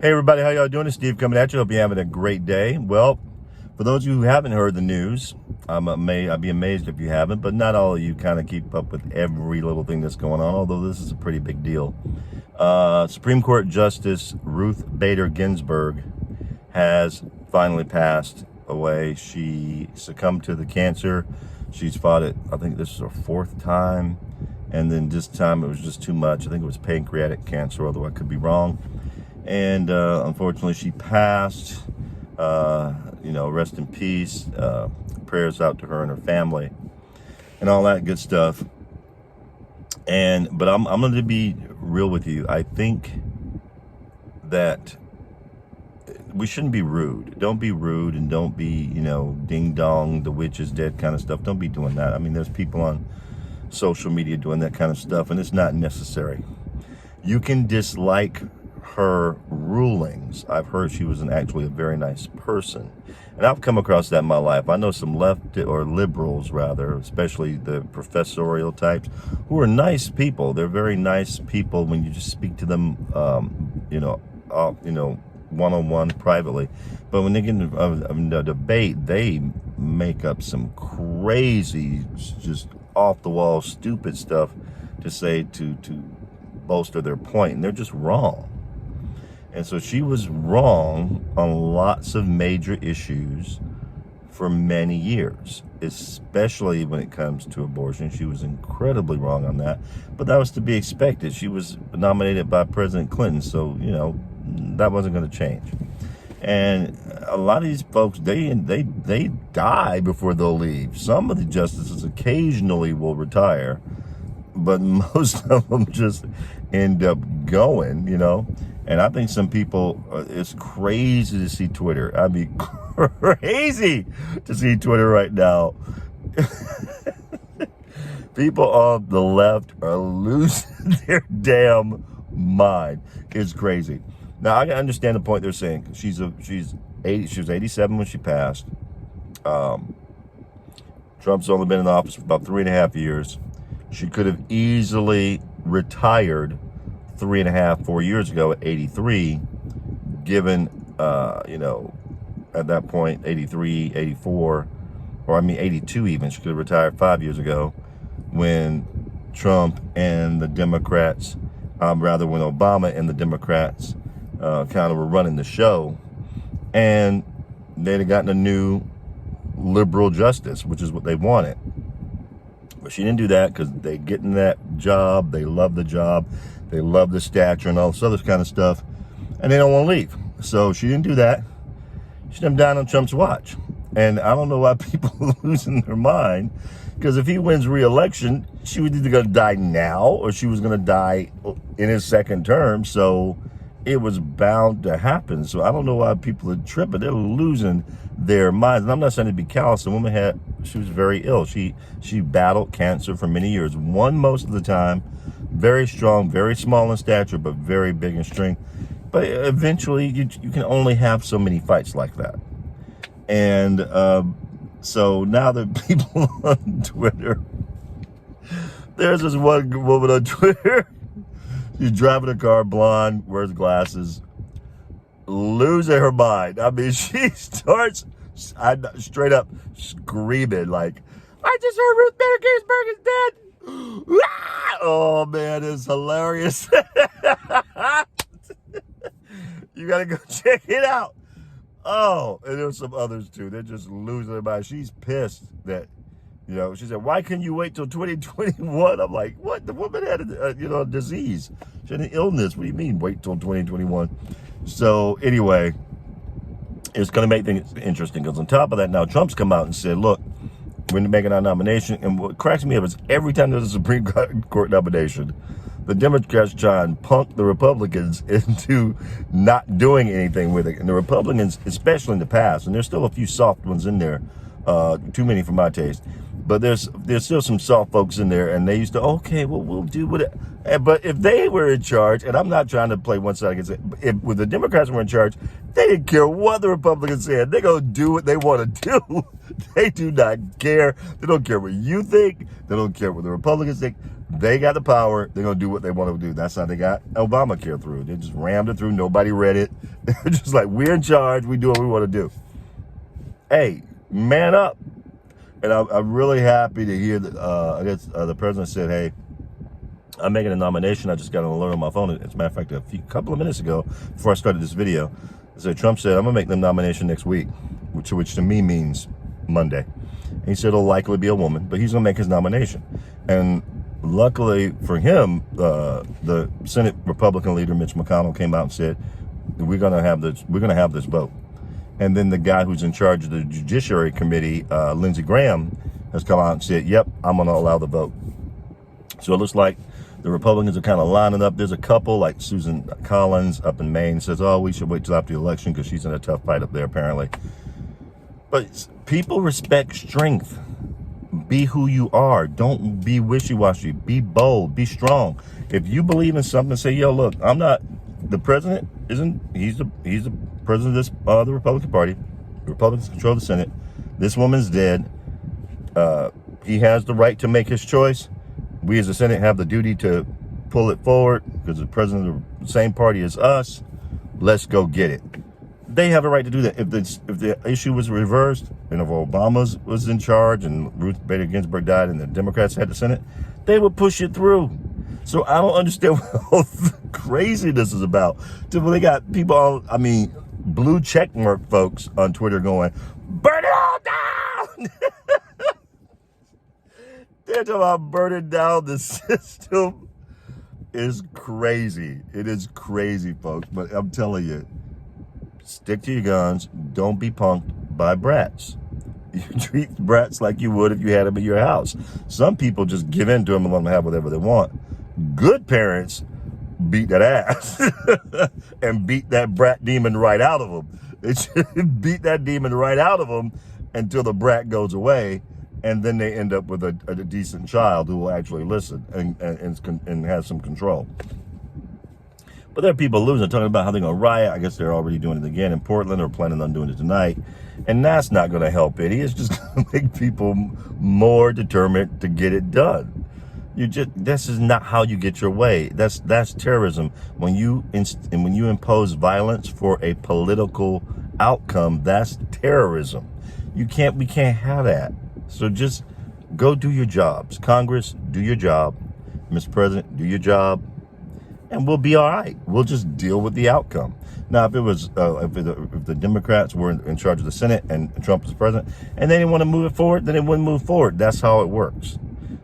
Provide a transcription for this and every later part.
Hey everybody, how y'all doing? It's Steve coming at you. Hope you're having a great day. Well, for those of you who haven't heard the news, I'd be amazed if you haven't, but not all of you kind of keep up with every little thing that's going on, although this is a pretty big deal. Supreme Court Justice Ruth Bader Ginsberg has finally passed away. She succumbed to the cancer. She's fought it, I think this is her fourth time, and then this time it was just too much. I think it was pancreatic cancer, although I could be wrong. And unfortunately, she passed. Rest in peace. Prayers out to her and her family, and all that good stuff. But I'm going to be real with you. I think that we shouldn't be rude. Don't be rude, and don't be ding dong, the witch is dead kind of stuff. Don't be doing that. I mean, there's people on social media doing that kind of stuff, and it's not necessary. You can dislike her rulings. I've heard she was actually a very nice person, and I've come across that in my life. I know some left or liberals, rather, especially the professorial types, who are nice people. They're very nice people when you just speak to them, one-on-one, privately. But when they get into a debate, they make up some crazy, just off-the-wall, stupid stuff to say to bolster their point, and they're just wrong. And so she was wrong on lots of major issues for many years, especially when it comes to abortion. She was incredibly wrong on that, but that was to be expected. She was nominated by President Clinton, so, that wasn't going to change. And a lot of these folks, they die before they'll leave. Some of the justices occasionally will retire, but most of them just end up going, And I think some people, it's crazy to see Twitter. I mean, crazy to see Twitter right now. People on the left are losing their damn mind. It's crazy. Now, I can understand the point they're saying. She was 87 when she passed. Trump's only been in office for about 3.5 years. She could have easily retired 4 years ago at 83, given, at that point, 83, 84, 82 even. She could have retired 5 years ago when Trump and the Democrats, when Obama and the Democrats kind of were running the show, and they'd have gotten a new liberal justice, which is what they wanted. But she didn't do that because they get in that job. They love the job. They love the stature and all this other kind of stuff. And they don't want to leave. So she didn't do that. She didn't die on Trump's watch. And I don't know why people are losing their mind. Because if he wins re-election, she was either going to die now or she was going to die in his second term. So it was bound to happen. So I don't know why people are tripping. They're losing their minds. And I'm not saying to be callous. The woman she was very ill. She battled cancer for many years. Won most of the time. Very strong, very small in stature, but very big in strength. But eventually, you can only have so many fights like that. And so now the people on Twitter, there's this one woman on Twitter. She's driving a car, blonde, wears glasses, losing her mind. I mean, she starts straight up screaming like, "I just heard Ruth Bader Ginsberg is dead." Oh man, it's hilarious. You gotta go check it out. Oh, and there's some others too. They're just losing their mind. She's pissed that, she said, "Why couldn't you wait till 2021? I'm like, what? The woman had a disease. She had an illness. What do you mean wait till 2021? So anyway, it's going to make things interesting because on top of that, now Trump's come out and said, look, we're making our nomination. And what cracks me up is every time there's a Supreme Court nomination, the Democrats try and punk the Republicans into not doing anything with it. And the Republicans, especially in the past, and there's still a few soft ones in there, Too many for my taste. But there's still some soft folks in there, and they used to, okay, well, we'll do what it. But if they were in charge, and I'm not trying to play one side against it, if the Democrats were in charge, they didn't care what the Republicans said. They're going to do what they want to do. They do not care. They don't care what you think. They don't care what the Republicans think. They got the power. They're going to do what they want to do. That's how they got Obamacare through. They just rammed it through. Nobody read it. They're just like, we're in charge. We do what we want to do. Hey, man up. And I'm really happy to hear that, I guess the president said, hey, I'm making a nomination. I just got an alert on my phone. As a matter of fact, a couple of minutes ago, before I started this video, Trump said, I'm going to make the nomination next week, which to me means Monday. And he said it'll likely be a woman, but he's going to make his nomination. And luckily for him, the Senate Republican leader, Mitch McConnell, came out and said, we're going to have this vote. And then the guy who's in charge of the Judiciary Committee, Lindsey Graham, has come out and said, yep, I'm going to allow the vote. So it looks like the Republicans are kind of lining up. There's a couple, like Susan Collins up in Maine, says, oh, we should wait till after the election because she's in a tough fight up there, apparently. But people respect strength. Be who you are. Don't be wishy-washy. Be bold. Be strong. If you believe in something, say, yo, look, I'm not, the president isn't, he's the president of this, the Republican Party. The Republicans control the Senate. This woman's dead. He has the right to make his choice. We as the Senate have the duty to pull it forward because the president of the same party as us. Let's go get it. They have a right to do that. If the issue was reversed and if Obama was in charge and Ruth Bader Ginsberg died and the Democrats had the Senate, they would push it through. So I don't understand what all the craziness is about. They got people on, blue checkmark folks on Twitter going, burn it all down! They're talking about burning down the system. It's crazy. It is crazy, folks. But I'm telling you, stick to your guns. Don't be punked by brats. You treat brats like you would if you had them in your house. Some people just give in to them and let them have whatever they want. Good parents beat that ass and beat that brat demon right out of them. They should beat that demon right out of them until the brat goes away. And then they end up with a decent child who will actually listen and has some control. But there are people losing, talking about how they're going to riot. I guess they're already doing it again in Portland or planning on doing it tonight. And that's not going to help any. It's just going to make people more determined to get it done. This is not how you get your way. That's terrorism. When you impose violence for a political outcome, that's terrorism. We can't have that. So just go do your jobs. Congress, do your job. Mr. President, do your job. And we'll be all right. We'll just deal with the outcome. Now, if it was, if the Democrats were in charge of the Senate and Trump was president, and they didn't want to move it forward, then it wouldn't move forward. That's how it works.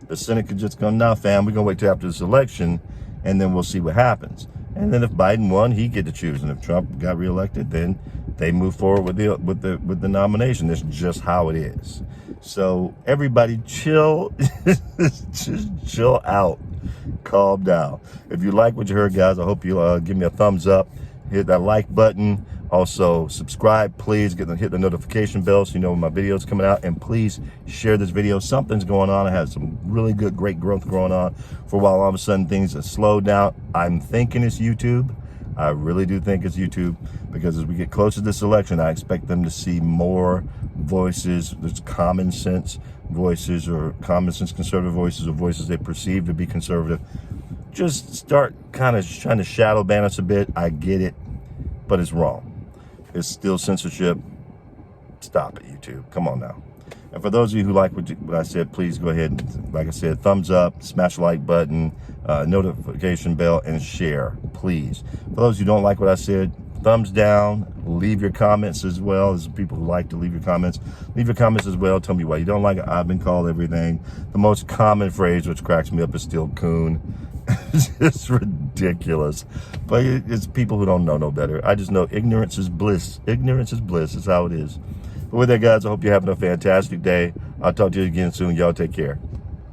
The Senate could just go, nah, fam, we're gonna wait till after this election, and then we'll see what happens. And then if Biden won, he'd get to choose, and if Trump got reelected, then they move forward with the nomination. That's just how it is. So everybody chill, just chill out, calm down. If you like what you heard, guys, I hope you'll give me a thumbs up, hit that like button. Also subscribe, please. Hit the notification bell so you know when my video's coming out. And please share this video. Something's going on. I had some really great growth going on. For a while, all of a sudden things have slowed down. I'm thinking it's YouTube. I really do think it's YouTube, because as we get closer to this election, I expect them to see more voices. There's common sense voices, or common sense conservative voices, or voices they perceive to be conservative. Just start kind of trying to shadow ban us a bit. I get it, but it's wrong. It's still censorship. Stop it, YouTube. Come on now. And for those of you who like what I said, please go ahead and, like I said, thumbs up, smash the like button, notification bell, and share, please. For those who don't like what I said, thumbs down. Leave your comments as well. There's people who like to leave your comments. Leave your comments as well. Tell me why you don't like it. I've been called everything. The most common phrase, which cracks me up, is still coon. It's just ridiculous. But it's people who don't know no better. I just know ignorance is bliss. Ignorance is bliss. It's how it is. But with that, guys, I hope you're having a fantastic day. I'll talk to you again soon. Y'all take care.